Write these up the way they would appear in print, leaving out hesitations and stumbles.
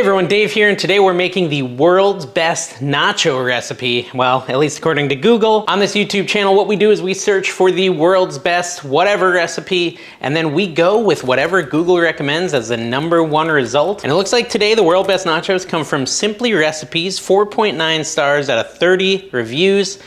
everyone, Dave here, and today we're making the world's best nacho recipe. Well, at least according to Google. On this YouTube channel, what we do is we search for the world's best whatever recipe, and then we go with whatever Google recommends as the #1 result. And it looks like today the world's best nachos come from Simply Recipes, 4.9 stars out of 30 reviews.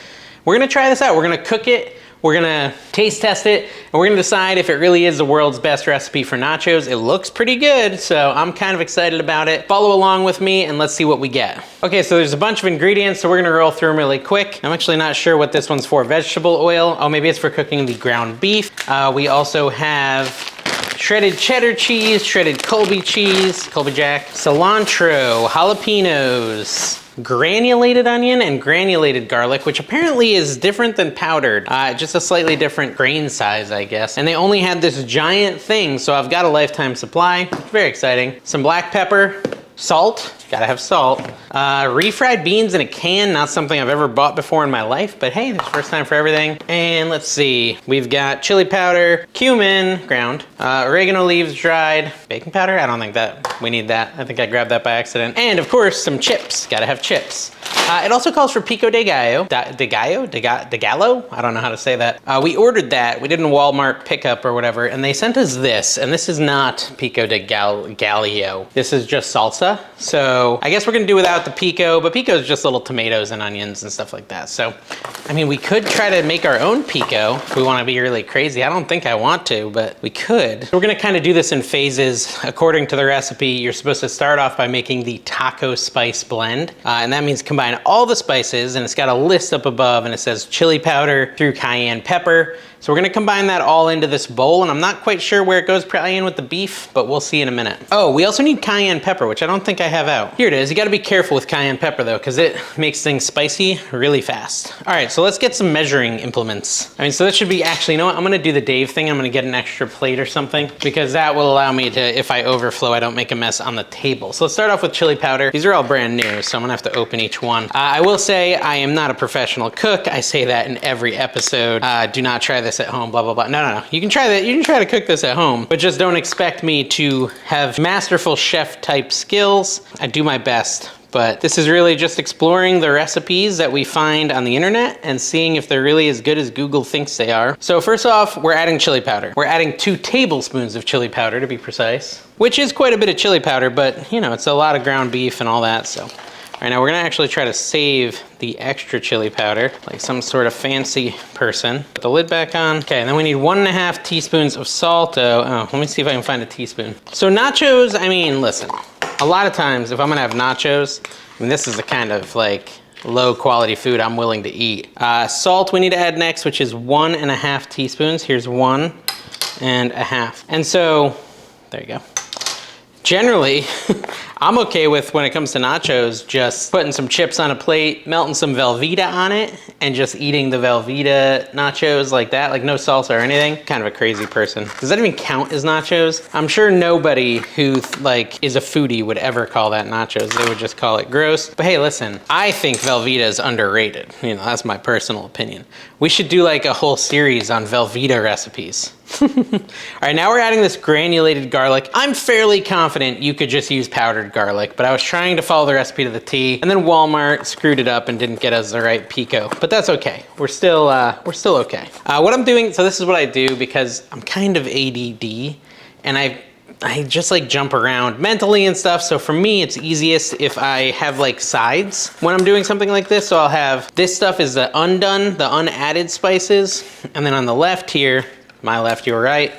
We're gonna try this out. We're gonna cook it. We're gonna taste test it, and we're gonna decide if it really is the world's best recipe for nachos. It looks pretty good, so I'm kind of excited about it. Follow along with me and let's see what we get. Okay, so there's a bunch of ingredients, so we're gonna roll through them really quick. I'm actually not sure what this one's for. Vegetable oil. Oh, maybe it's for cooking the ground beef. We also have shredded cheddar cheese, shredded Colby cheese, Colby Jack, cilantro, jalapenos, granulated onion, and granulated garlic, which apparently is different than powdered. Just a slightly different grain size, I guess. And they only had this giant thing, so I've got a lifetime supply. Very exciting. Some black pepper, salt, gotta have salt. Refried beans in a can, not something I've ever bought before in my life, but hey, it's first time for everything. And let's see, we've got chili powder, cumin, ground, oregano leaves dried, baking powder, I don't think that we need that. I think I grabbed that by accident. And of course, some chips, gotta have chips. It also calls for pico de gallo. De gallo? I don't know how to say that. We ordered that. We did a Walmart pickup or whatever, and they sent us this, and this is not pico de gallo. This is just salsa. So I guess we're gonna do without the pico, but pico is just little tomatoes and onions and stuff like that. So, I mean, we could try to make our own pico if we wanna be really crazy. I don't think I want to, but we could. We're gonna kind of do this in phases. According to the recipe, you're supposed to start off by making the taco spice blend, and that means combine all the spices, and it's got a list up above, and it says chili powder through cayenne pepper. So we're gonna combine that all into this bowl, and I'm not quite sure where it goes probably in with the beef, but we'll see in a minute. Oh, we also need cayenne pepper, which I don't think I have out. Here it is. You gotta be careful with cayenne pepper though, because it makes things spicy really fast. All right, so let's get some measuring implements. I mean, so that should be, actually, you know what? I'm gonna do the Dave thing. I'm gonna get an extra plate or something, because that will allow me to, if I overflow, I don't make a mess on the table. So let's start off with chili powder. These are all brand new, so I'm gonna have to open each one. I will say I am not a professional cook. I say that in every episode. Do not try this at home, blah, blah, blah. No. You can try that. You can try to cook this at home, but just don't expect me to have masterful chef type skills. I do my best, but this is really just exploring the recipes that we find on the internet and seeing if they're really as good as Google thinks they are. So first off, we're adding chili powder. We're adding 2 tablespoons of chili powder to be precise, which is quite a bit of chili powder, but you know, it's a lot of ground beef and all that, so. All right, now we're gonna actually try to save the extra chili powder, like some sort of fancy person. Put the lid back on. Okay, and then we need 1.5 teaspoons of salt. Oh, let me see if I can find a teaspoon. So nachos, I mean, listen, a lot of times if I'm gonna have nachos, I mean, this is the kind of like low quality food I'm willing to eat. Salt we need to add next, which is 1.5 teaspoons. Here's 1.5. And so, there you go. Generally, I'm okay with, when it comes to nachos, just putting some chips on a plate, melting some Velveeta on it, and just eating the Velveeta nachos like that, like no salsa or anything. Kind of a crazy person. Does that even count as nachos? I'm sure nobody who like is a foodie would ever call that nachos. They would just call it gross. But hey, listen, I think Velveeta is underrated. You know, that's my personal opinion. We should do like a whole series on Velveeta recipes. All right, now we're adding this granulated garlic. I'm fairly confident you could just use powdered garlic, but I was trying to follow the recipe to the T, and then Walmart screwed it up and didn't get us the right pico. But that's okay. We're still okay. What I'm doing, so this is what I do because I'm kind of ADD, and I just like jump around mentally and stuff. So for me, it's easiest if I have like sides when I'm doing something like this. So I'll have, this stuff is the undone, the unadded spices, and then on the left here, my left, your right,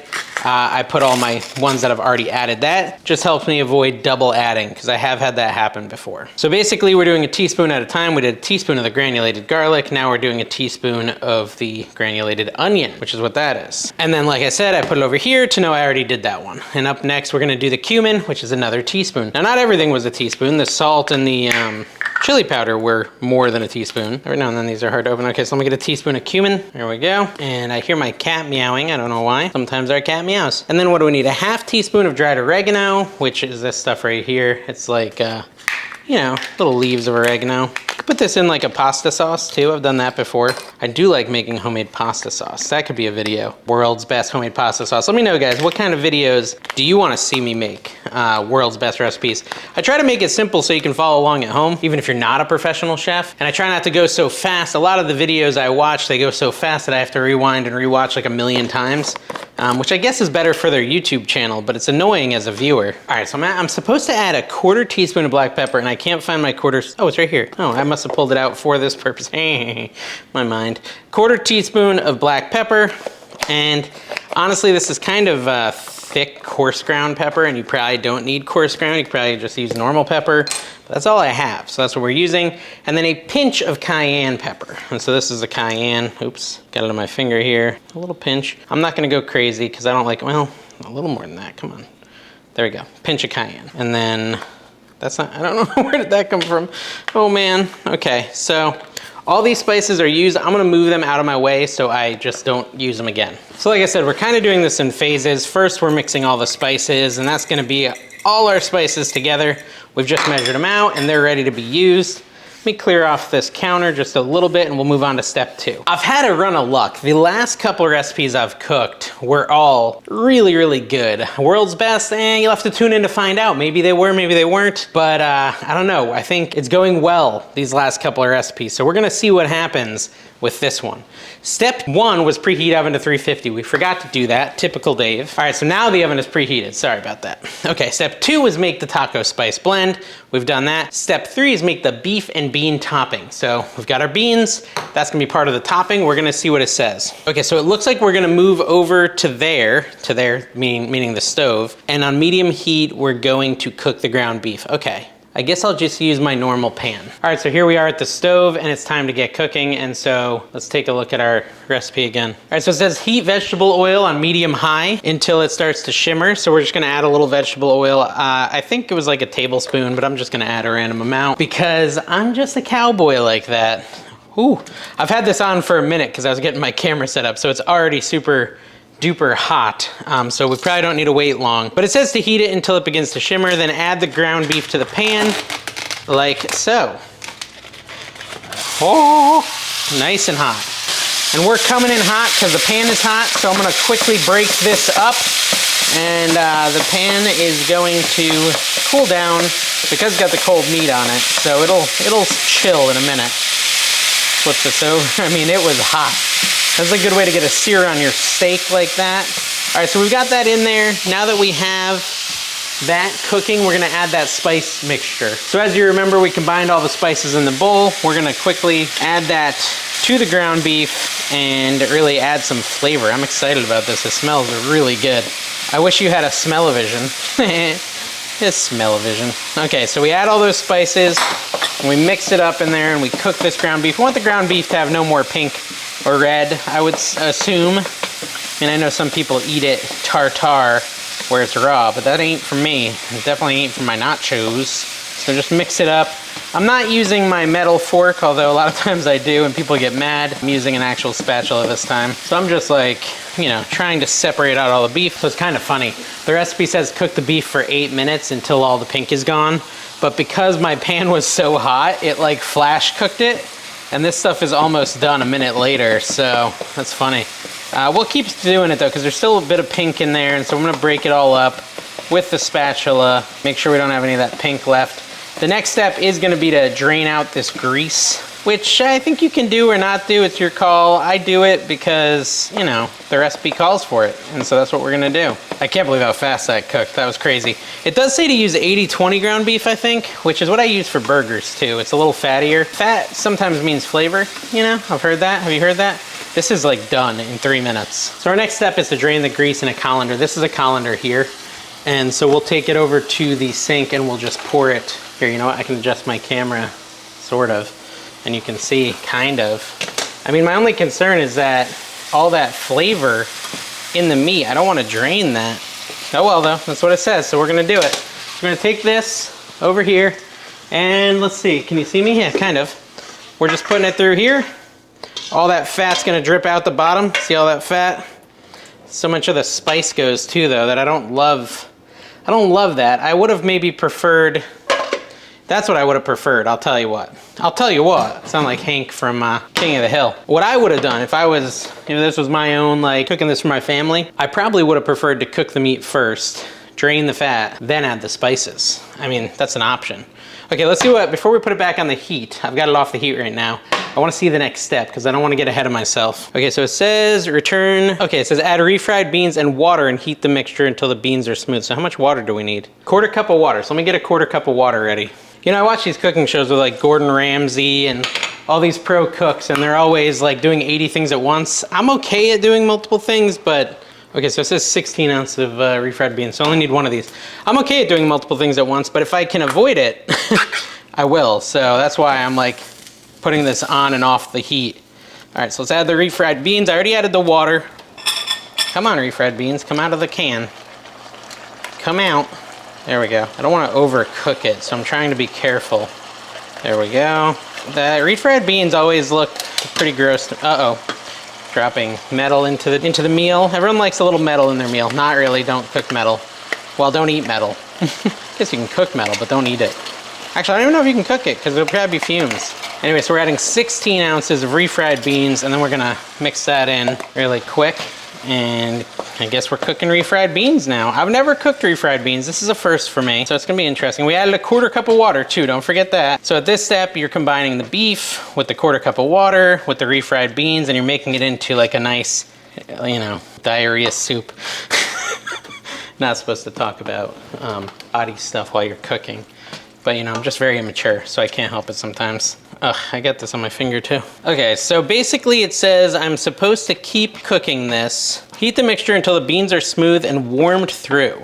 I put all my ones that I've already added. That just helps me avoid double adding, because I have had that happen before. So basically we're doing a teaspoon at a time. We did a teaspoon of the granulated garlic. Now we're doing a teaspoon of the granulated onion, which is what that is. And then, like I said, I put it over here to know I already did that one. And up next, we're gonna do the cumin, which is another teaspoon. Now, not everything was a teaspoon. The salt and the chili powder were more than a teaspoon. Every now and then these are hard to open. Okay, so let me get a teaspoon of cumin. There we go. And I hear my cat meowing. I don't know why. Sometimes our cat meows. And then what do we need? A half teaspoon of dried oregano, which is this stuff right here. It's like, you know, little leaves of oregano. Put this in like a pasta sauce too. I've done that before. I do like making homemade pasta sauce. That could be a video. World's best homemade pasta sauce. Let me know, guys, what kind of videos do you want to see me make? world's best recipes. I try to make it simple so you can follow along at home, even if you're not a professional chef. And I try not to go so fast. A lot of the videos I watch, they go so fast that I have to rewind and rewatch like a million times, which I guess is better for their YouTube channel, but it's annoying as a viewer. All right, so I'm supposed to add a 1/4 teaspoon of black pepper, and I can't find my quarters. Oh, it's right here. Oh, I must have pulled it out for this purpose. My mind. 1/4 teaspoon of black pepper, and honestly, this is kind of thick, coarse ground pepper, and you probably don't need coarse ground. You could probably just use normal pepper. But that's all I have, so that's what we're using. And then a pinch of cayenne pepper. And so this is a cayenne. Oops, got it on my finger here. A little pinch. I'm not gonna go crazy because I don't like, well, a little more than that, come on. There we go, pinch of cayenne. And then, that's not, I don't know, where did that come from? Oh man, okay, so all these spices are used. I'm gonna move them out of my way so I just don't use them again. So like I said, we're kind of doing this in phases. First, we're mixing all the spices, and that's gonna be all our spices together. We've just measured them out and they're ready to be used. Let me clear off this counter just a little bit and we'll move on to step 2. I've had a run of luck. The last couple recipes I've cooked were all really, really good. World's best, you'll have to tune in to find out. Maybe they were, maybe they weren't, but I don't know. I think it's going well, these last couple of recipes. So we're gonna see what happens with this one. Step 1 was preheat oven to 350. We forgot to do that, typical Dave. All right, so now the oven is preheated, sorry about that. Okay, step 2 was make the taco spice blend. We've done that. Step 3 is make the beef and bean topping. So we've got our beans, that's gonna be part of the topping. We're gonna see what it says. Okay, so it looks like we're gonna move over to there, meaning the stove, and on medium heat, we're going to cook the ground beef. Okay. I guess I'll just use my normal pan. All right, so here we are at the stove and it's time to get cooking. And so let's take a look at our recipe again. All right, so it says heat vegetable oil on medium high until it starts to shimmer. So we're just gonna add a little vegetable oil. I think it was like a tablespoon, but I'm just gonna add a random amount because I'm just a cowboy like that. Ooh, I've had this on for a minute because I was getting my camera set up. So it's already super duper hot, so we probably don't need to wait long. But it says to heat it until it begins to shimmer, then add the ground beef to the pan, like so. Oh, nice and hot. And we're coming in hot because the pan is hot, so I'm gonna quickly break this up, and the pan is going to cool down because it's got the cold meat on it, so it'll chill in a minute. Flip this over. I mean, it was hot. That's a good way to get a sear on your steak like that. All right, so we've got that in there. Now that we have that cooking, we're gonna add that spice mixture. So as you remember, we combined all the spices in the bowl. We're gonna quickly add that to the ground beef and really add some flavor. I'm excited about this. It smells really good. I wish you had a smell-o-vision. It's smell-o-vision. Okay, so we add all those spices and we mix it up in there and we cook this ground beef. We want the ground beef to have no more pink or red, I would assume. I mean, I know some people eat it tartare where it's raw, but that ain't for me. It definitely ain't for my nachos. So just mix it up. I'm not using my metal fork, although a lot of times I do and people get mad. I'm using an actual spatula this time. So I'm just like, you know, trying to separate out all the beef. So it's kind of funny. The recipe says cook the beef for 8 minutes until all the pink is gone. But because my pan was so hot, it like flash cooked it. And this stuff is almost done a minute later, so that's funny. We'll keep doing it though, because there's still a bit of pink in there, and so I'm gonna break it all up with the spatula, make sure we don't have any of that pink left. The next step is gonna be to drain out this grease, which I think you can do or not do, it's your call. I do it because, you know, the recipe calls for it, and so that's what we're gonna do. I can't believe how fast that cooked, that was crazy. It does say to use 80-20 ground beef, I think, which is what I use for burgers too. It's a little fattier. Fat sometimes means flavor, you know, I've heard that. Have you heard that? This is like done in 3 minutes. So our next step is to drain the grease in a colander. This is a colander here. And so we'll take it over to the sink and we'll just pour it. Here, you know what, I can adjust my camera, sort of. And you can see, kind of. I mean, my only concern is that all that flavor in the meat, I don't want to drain that. Oh well though, that's what it says, so we're gonna do it. So we're gonna take this over here, and let's see, can you see me? Yeah, kind of. We're just putting it through here. All that fat's gonna drip out the bottom. See all that fat? So much of the spice goes too though that I don't love. I don't love that. I would have maybe preferred, that's what I would have preferred, I'll tell you what. I'll tell you what, sound like Hank from King of the Hill. What I would have done if I was, you know, this was my own, like, cooking this for my family, I probably would have preferred to cook the meat first, drain the fat, then add the spices. I mean, that's an option. Okay, let's see what, before we put it back on the heat, I've got it off the heat right now. I wanna see the next step because I don't wanna get ahead of myself. Okay, so it says return, okay, it says add refried beans and water and heat the mixture until the beans are smooth. So how much water do we need? 1/4 cup of water. So let me get a 1/4 cup of water ready. You know, I watch these cooking shows with like Gordon Ramsay and all these pro cooks, and they're always like doing 80 things at once. I'm okay at doing multiple things, but okay, so it says 16 ounces of refried beans, so I only need one of these. I'm okay at doing multiple things at once, but if I can avoid it, I will. So that's why I'm like putting this on and off the heat. All right, so let's add the refried beans. I already added the water. Come on, refried beans, come out of the can. Come out. There we go. I don't want to overcook it, so I'm trying to be careful. There we go. The refried beans always look pretty gross. Uh-oh. Dropping metal into the meal. Everyone likes a little metal in their meal. Not really, don't cook metal. Well, don't eat metal. Guess you can cook metal, but don't eat it. Actually, I don't even know if you can cook it because it'll probably be fumes. Anyway, so we're adding 16 ounces of refried beans and then we're gonna mix that in really quick. And I guess we're cooking refried beans now. I've never cooked refried beans. This is a first for me, so it's gonna be interesting. We added a 1/4 cup of water too, don't forget that. So at this step, you're combining the beef with the 1/4 cup of water, with the refried beans, and you're making it into like a nice, you know, diarrhea soup. Not supposed to talk about body stuff while you're cooking. But you know, I'm just very immature, so I can't help it sometimes. Ugh, I got this on my finger too. Okay, so basically it says I'm supposed to keep cooking this. Heat the mixture until the beans are smooth and warmed through.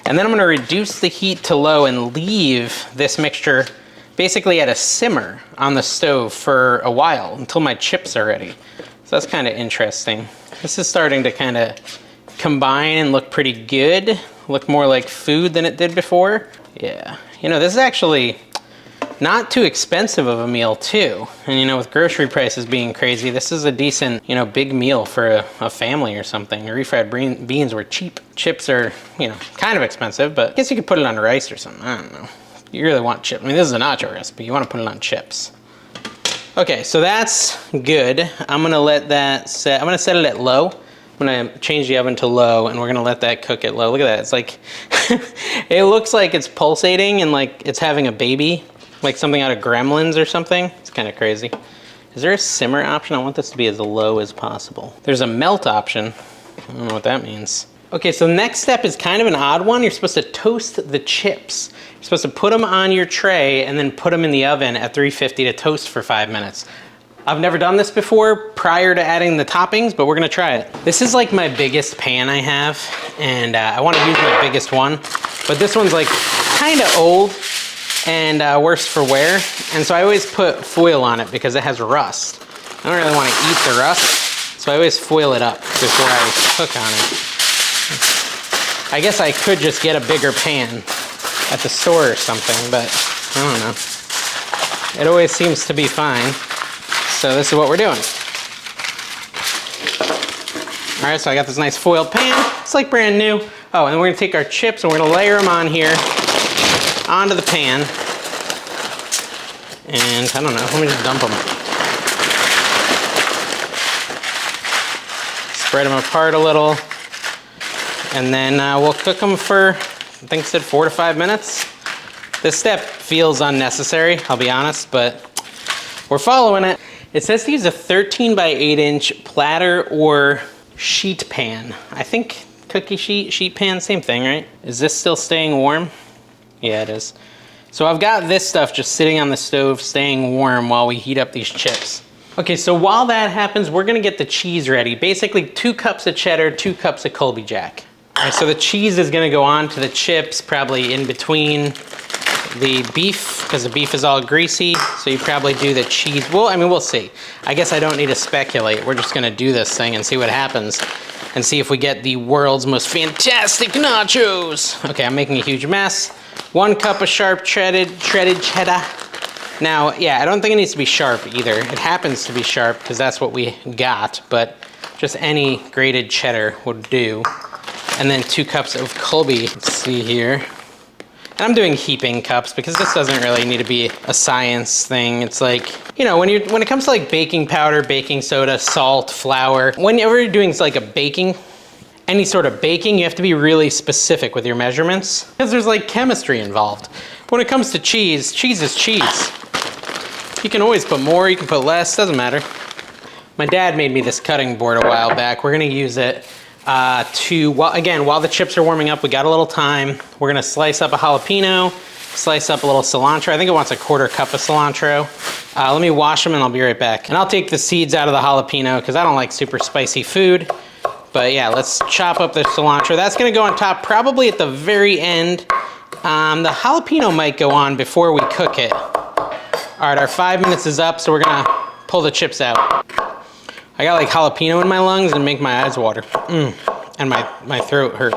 And then I'm gonna reduce the heat to low and leave this mixture basically at a simmer on the stove for a while until my chips are ready. So that's kind of interesting. This is starting to kind of combine and look pretty good. Look more like food than it did before. Yeah, you know, this is actually not too expensive of a meal too. And you know, with grocery prices being crazy, this is a decent, you know, big meal for a family or something. Refried beans were cheap. Chips are, you know, kind of expensive, but I guess you could put it on rice or something. I don't know. You really want chips. I mean, this is a nacho recipe. You want to put it on chips. Okay, so that's good. I'm gonna let that set. I'm gonna set it at low. I'm gonna change the oven to low and we're gonna let that cook at low. Look at that, it's like, it looks like it's pulsating and like it's having a baby, like something out of Gremlins or something. It's kind of crazy. Is there a simmer option? I want this to be as low as possible. There's a melt option. I don't know what that means. Okay, so next step is kind of an odd one. You're supposed to toast the chips. You're supposed to put them on your tray and then put them in the oven at 350 to toast for 5 minutes. I've never done this before prior to adding the toppings, but we're gonna try it. This is like my biggest pan I have, and I wanna use my biggest one, but this one's like kinda old and worse for wear, and so I always put foil on it because it has rust. I don't really wanna eat the rust, so I always foil it up before I cook on it. I guess I could just get a bigger pan at the store or something, but I don't know. It always seems to be fine. So this is what we're doing. All right, so I got this nice foiled pan. It's like brand new. Oh, and we're gonna take our chips and we're gonna layer them on here, onto the pan. And I don't know, let me just dump them. Spread them apart a little. And then we'll cook them for, I think it said 4 to 5 minutes. This step feels unnecessary, I'll be honest, but we're following it. It says to use a 13 by 8 inch platter or sheet pan. I think cookie sheet pan, same thing, right? Is this still staying warm? Yeah, it is. So I've got this stuff just sitting on the stove, staying warm while we heat up these chips. Okay, so while that happens, we're gonna get the cheese ready. Basically 2 cups of cheddar, 2 cups of Colby Jack. All right, so the cheese is gonna go on to the chips, probably in between the beef, because the beef is all greasy, so you probably do the cheese. Well, I mean, we'll see. I guess I don't need to speculate. We're just gonna do this thing and see what happens and see if we get the world's most fantastic nachos. Okay, I'm making a huge mess. 1 cup of sharp shredded cheddar. Now, yeah, I don't think it needs to be sharp either. It happens to be sharp because that's what we got, but just any grated cheddar would do. And then 2 cups of Colby. Let's see here. And I'm doing heaping cups because this doesn't really need to be a science thing. It's like, you know, when it comes to like baking powder, baking soda, salt, flour, whenever you're doing like a baking any sort of baking, you have to be really specific with your measurements because there's like chemistry involved. When it comes to cheese, cheese is cheese. You can always put more, you can put less, doesn't matter. My dad made me this cutting board a while back. We're gonna use it while the chips are warming up, we got a little time. We're gonna slice up a jalapeno, slice up a little cilantro. I think it wants a 1/4 cup of cilantro. Let me wash them and I'll be right back. And I'll take the seeds out of the jalapeno because I don't like super spicy food. But yeah, let's chop up the cilantro. That's gonna go on top probably at the very end. The jalapeno might go on before we cook it. All right, our 5 minutes is up, so we're gonna pull the chips out. I got like jalapeno in my lungs and make my eyes water. And my throat hurt.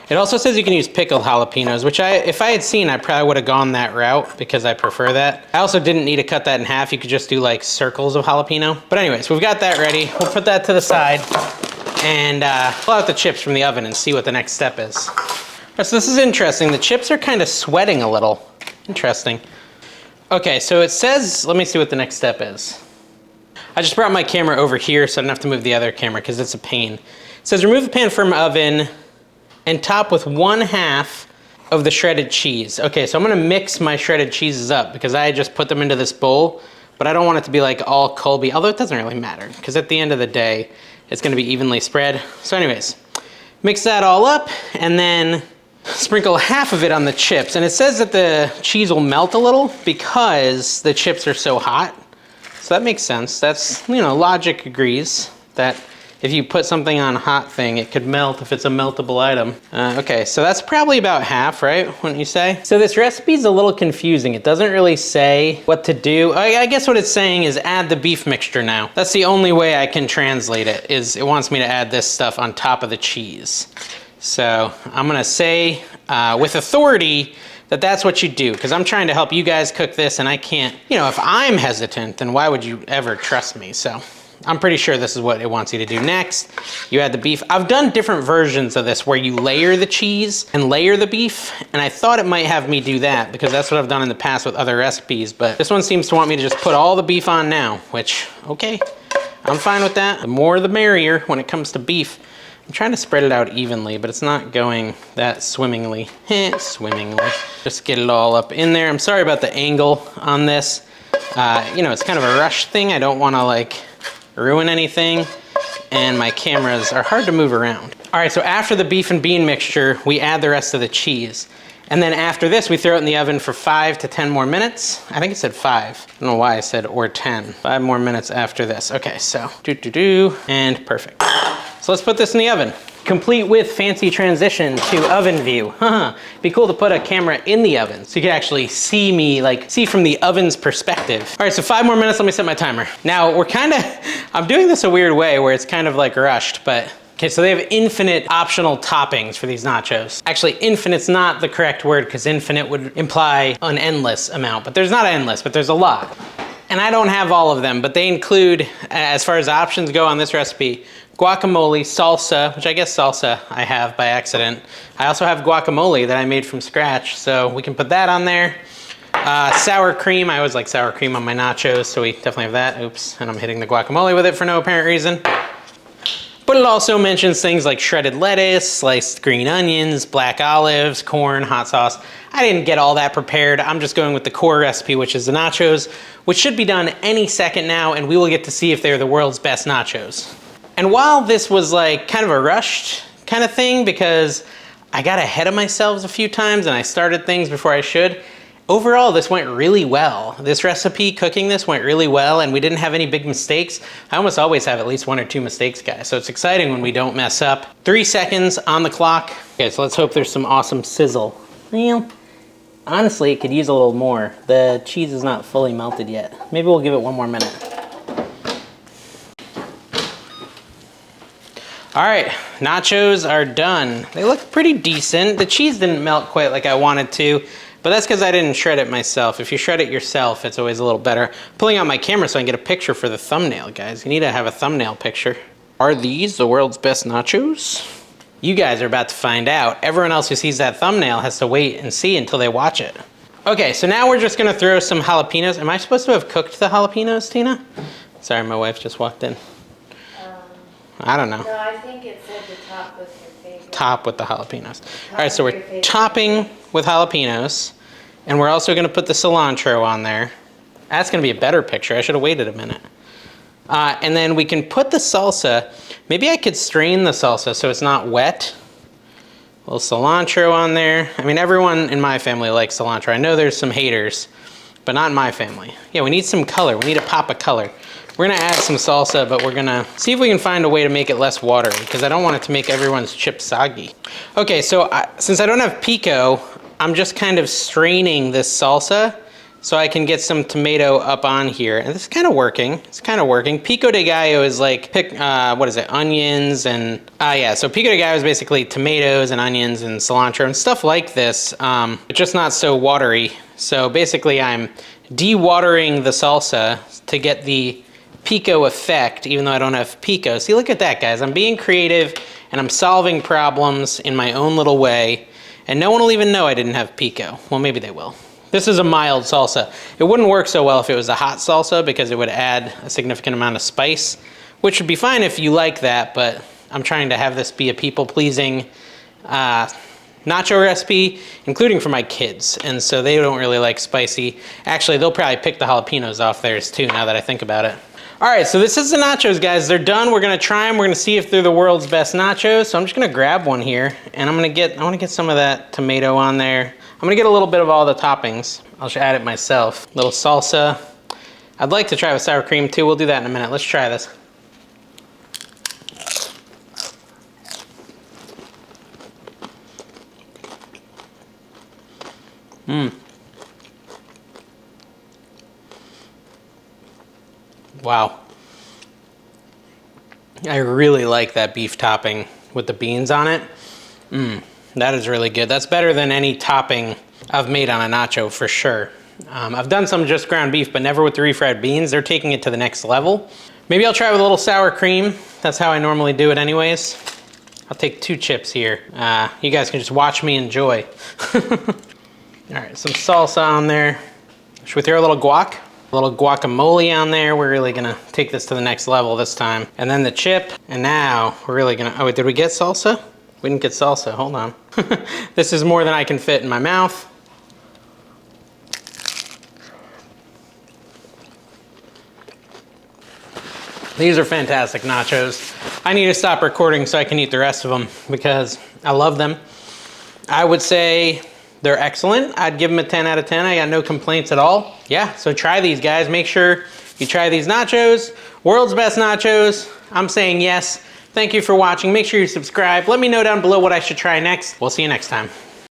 It also says you can use pickled jalapenos, which if I had seen, I probably would have gone that route because I prefer that. I also didn't need to cut that in half. You could just do like circles of jalapeno. But anyways, we've got that ready. We'll put that to the side and pull out the chips from the oven and see what the next step is. So this is interesting. The chips are kind of sweating a little. Interesting. Okay, so it says, let me see what the next step is. I just brought my camera over here so I don't have to move the other camera because it's a pain. It says remove the pan from oven and top with 1/2 of the shredded cheese. Okay, so I'm gonna mix my shredded cheeses up because I just put them into this bowl, but I don't want it to be like all Colby, although it doesn't really matter because at the end of the day, it's gonna be evenly spread. So anyways, mix that all up and then sprinkle 1/2 of it on the chips. And it says that the cheese will melt a little because the chips are so hot. So that makes sense. That's, you know, logic agrees that if you put something on a hot thing, it could melt if it's a meltable item. Okay, so that's probably about 1/2, right? Wouldn't you say? So this recipe is a little confusing. It doesn't really say what to do. I guess what it's saying is add the beef mixture now. That's the only way I can translate it, is it wants me to add this stuff on top of the cheese. So I'm gonna say with authority that that's what you do, because I'm trying to help you guys cook this and I can't, you know, if I'm hesitant, then why would you ever trust me? So I'm pretty sure this is what it wants you to do next. You add the beef. I've done different versions of this where you layer the cheese and layer the beef, and I thought it might have me do that because that's what I've done in the past with other recipes, but this one seems to want me to just put all the beef on now, which, okay, I'm fine with that. The more the merrier when it comes to beef. I'm trying to spread it out evenly, but it's not going that swimmingly. Swimmingly. Just get it all up in there. I'm sorry about the angle on this. You know, it's kind of a rush thing. I don't want to like ruin anything, and my cameras are hard to move around. All right, so after the beef and bean mixture, we add the rest of the cheese. And then after this, we throw it in the oven for 5 to 10 more minutes. I think it said 5. I don't know why I said or 10. 5 more minutes after this. Okay, so and perfect. So let's put this in the oven. Complete with fancy transition to oven view. Be cool to put a camera in the oven so you can actually see me, like see from the oven's perspective. All right, so 5 more minutes, let me set my timer. Now I'm doing this a weird way where it's kind of like rushed, but okay, so they have infinite optional toppings for these nachos. Actually, infinite's not the correct word because infinite would imply an endless amount, but there's not endless, but there's a lot. And I don't have all of them, but they include, as far as options go on this recipe, guacamole, salsa, which I guess salsa I have by accident. I also have guacamole that I made from scratch, so we can put that on there. Sour cream, I always like sour cream on my nachos, so we definitely have that. Oops, and I'm hitting the guacamole with it for no apparent reason. But it also mentions things like shredded lettuce, sliced green onions, black olives, corn, hot sauce. I didn't get all that prepared. I'm just going with the core recipe, which is the nachos, which should be done any second now, and we will get to see if they're the world's best nachos. And while this was like kind of a rushed kind of thing because I got ahead of myself a few times and I started things before I should, overall, this went really well. This recipe, cooking this, went really well, and we didn't have any big mistakes. I almost always have at least 1 or 2 mistakes, guys, so it's exciting when we don't mess up. 3 seconds on the clock. Okay, so let's hope there's some awesome sizzle. Well, honestly, it could use a little more. The cheese is not fully melted yet. Maybe we'll give it 1 more minute. All right, nachos are done. They look pretty decent. The cheese didn't melt quite like I wanted to, but that's because I didn't shred it myself. If you shred it yourself, it's always a little better. I'm pulling out my camera so I can get a picture for the thumbnail, guys. You need to have a thumbnail picture. Are these the world's best nachos? You guys are about to find out. Everyone else who sees that thumbnail has to wait and see until they watch it. Okay, so now we're just gonna throw some jalapenos. Am I supposed to have cooked the jalapenos, Tina? Sorry, my wife just walked in. I don't know. No, I think it said to top with your favorite. Top with the jalapenos. All right, so we're topping with jalapenos, and we're also gonna put the cilantro on there. That's gonna be a better picture. I should have waited a minute. And then we can put the salsa. Maybe I could strain the salsa so it's not wet. A little cilantro on there. I mean, everyone in my family likes cilantro. I know there's some haters, but not in my family. Yeah, we need some color. We need a pop of color. We're gonna add some salsa, but we're gonna see if we can find a way to make it less watery because I don't want it to make everyone's chips soggy. Okay, so since I don't have pico, I'm just kind of straining this salsa so I can get some tomato up on here. And this is kind of working. It's kind of working. Pico de gallo is like, what is it, onions and, yeah, so pico de gallo is basically tomatoes and onions and cilantro and stuff like this, but just not so watery. So basically I'm de-watering the salsa to get the pico effect, even though I don't have pico. See, look at that, guys. I'm being creative and I'm solving problems in my own little way, and no one will even know I didn't have pico. Well, maybe they will. This is a mild salsa. It wouldn't work so well if it was a hot salsa because it would add a significant amount of spice, which would be fine if you like that, but I'm trying to have this be a people-pleasing nacho recipe, including for my kids, and so they don't really like spicy. Actually, they'll probably pick the jalapenos off theirs too, now that I think about it. All right, so this is the nachos, guys. They're done. We're gonna try them. We're gonna see if they're the world's best nachos. So I'm just gonna grab one here, and I wanna get some of that tomato on there. I'm gonna get a little bit of all the toppings. I'll just add it myself. A little salsa. I'd like to try with sour cream too. We'll do that in a minute. Let's try this. Wow. I really like that beef topping with the beans on it. That is really good. That's better than any topping I've made on a nacho for sure. I've done some just ground beef, but never with the refried beans. They're taking it to the next level. Maybe I'll try with a little sour cream. That's how I normally do it anyways. I'll take 2 chips here. You guys can just watch me enjoy. All right, some salsa on there. Should we throw a little guac? A little guacamole on there. We're really gonna take this to the next level this time. And then the chip, and now we're really gonna, oh wait, did we get salsa? We didn't get salsa, hold on. This is more than I can fit in my mouth. These are fantastic nachos. I need to stop recording so I can eat the rest of them because I love them. I would say they're excellent. I'd give them a 10 out of 10. I got no complaints at all. Yeah, so try these, guys. Make sure you try these nachos. World's best nachos. I'm saying yes. Thank you for watching. Make sure you subscribe. Let me know down below what I should try next. We'll see you next time.